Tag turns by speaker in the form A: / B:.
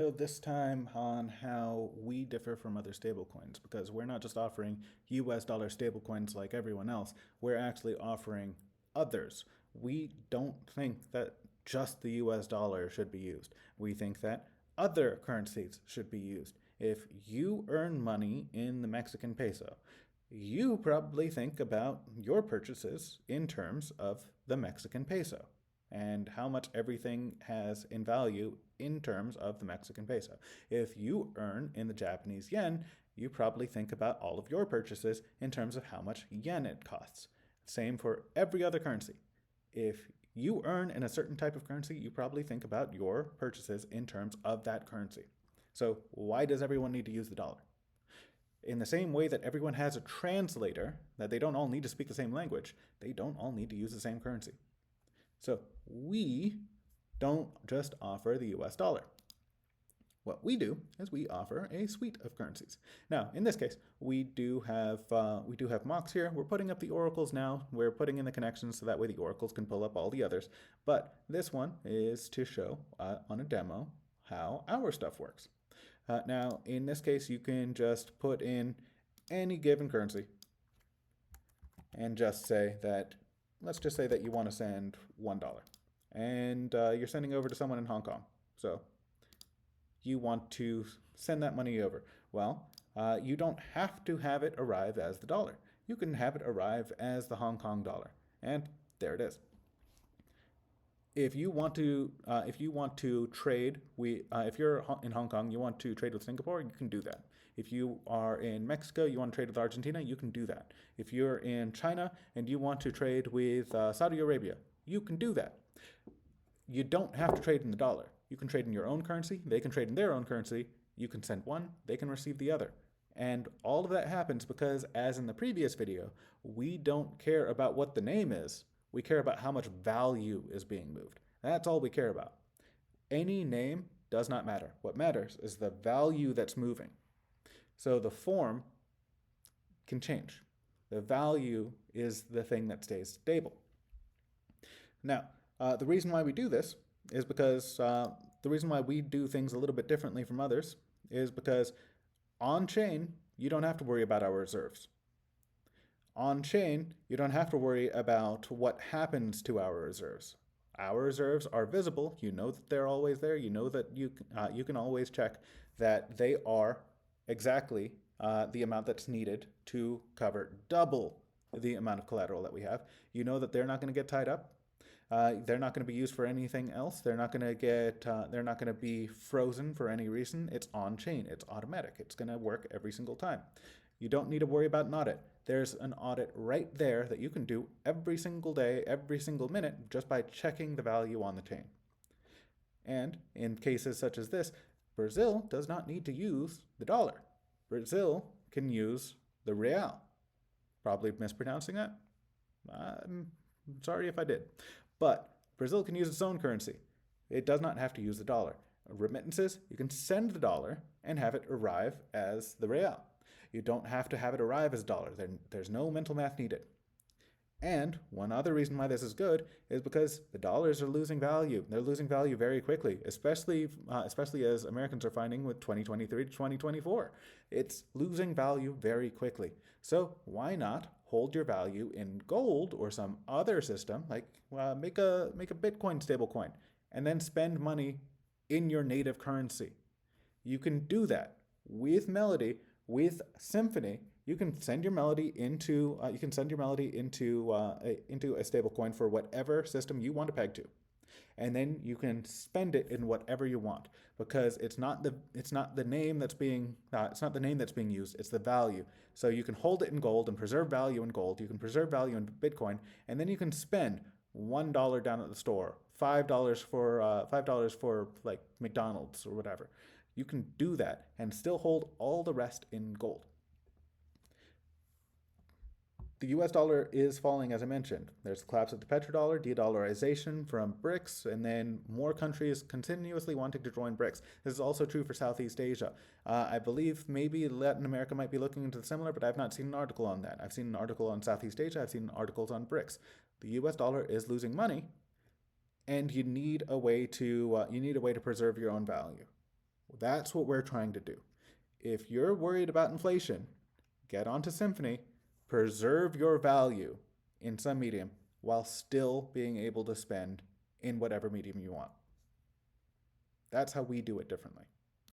A: This time on how we differ from other stablecoins, because we're not just offering US dollar stablecoins like everyone else, we're actually offering others. We don't think that just the US dollar should be used. We think that other currencies should be used. If you earn money in the Mexican peso, you probably think about your purchases in terms of the Mexican peso and how much everything has in value in terms of the Mexican peso. If you earn in the Japanese yen, you probably think about all of your purchases in terms of how much yen it costs. Same for every other currency. If you earn in a certain type of currency, you probably think about your purchases in terms of that currency. So, why does everyone need to use the dollar? In the same way that everyone has a translator, that they don't all need to speak the same language, they don't all need to use the same currency. So we don't just offer the US dollar. What we do is we offer a suite of currencies. Now, in this case, we do have mocks here. We're putting up the oracles now. We're putting in the connections so that way the oracles can pull up all the others. But this one is to show on a demo how our stuff works. Now, in this case, you can just put in any given currency and just say that, let's just say that you want to send $1 and you're sending over to someone in Hong Kong. So you want to send that money over. Well, you don't have to have it arrive as the dollar. You can have it arrive as the Hong Kong dollar. And there it is. If you want to trade, if you're in Hong Kong, you want to trade with Singapore, you can do that. If you are in Mexico, you want to trade with Argentina, you can do that. If you're in China and you want to trade with Saudi Arabia, you can do that. You don't have to trade in the dollar. You can trade in your own currency, they can trade in their own currency, you can send one, they can receive the other. And all of that happens because, as in the previous video, we don't care about what the name is. We care about how much value is being moved. That's all we care about. Any name does not matter. What matters is the value that's moving. So the form can change. The value is the thing that stays stable. Now, the reason why we do this is because the reason why we do things a little bit differently from others is because on chain, you don't have to worry about our reserves. On chain, you don't have to worry about what happens to our reserves. Our reserves are visible. You know that they're always there. You know that you can always check that they are exactly the amount that's needed to cover double the amount of collateral that we have. You know that they're not going to get tied up. They're not going to be used for anything else. They're not going to get. They're not going to be frozen for any reason. It's on chain. It's automatic. It's going to work every single time. You don't need to worry about an audit. There's an audit right there that you can do every single day, every single minute, just by checking the value on the chain. And in cases such as this, Brazil does not need to use the dollar. Brazil can use the real. Probably mispronouncing that. I'm sorry if I did. But Brazil can use its own currency. It does not have to use the dollar. Remittances, you can send the dollar and have it arrive as the real. You don't have to have it arrive as a dollar. There's no mental math needed. And one other reason why this is good is because the dollars are losing value. They're losing value very quickly, especially as Americans are finding with 2023 to 2024. It's losing value very quickly. So why not hold your value in gold or some other system, like make a Bitcoin stablecoin, and then spend money in your native currency? You can do that with Melody. With Symphony, you can send your melody into a stablecoin for whatever system you want to peg to, and then you can spend it in whatever you want, because it's not the name that's being used. It's the value. So you can hold it in gold and preserve value in gold. You can preserve value in Bitcoin, and then you can spend $1 down at the store, $5 for like McDonald's or whatever. You can do that and still hold all the rest in gold. The US dollar is falling, as I mentioned. There's the collapse of the petrodollar, de-dollarization from BRICS, and then more countries continuously wanting to join BRICS. This is also true for Southeast Asia. I believe maybe Latin America might be looking into the similar, but I've not seen an article on that. I've seen an article on Southeast Asia. I've seen articles on BRICS. The US dollar is losing money, and you need a way to preserve your own value. That's what we're trying to do. If you're worried about inflation, get onto Symphony, preserve your value in some medium while still being able to spend in whatever medium you want. That's how we do it differently.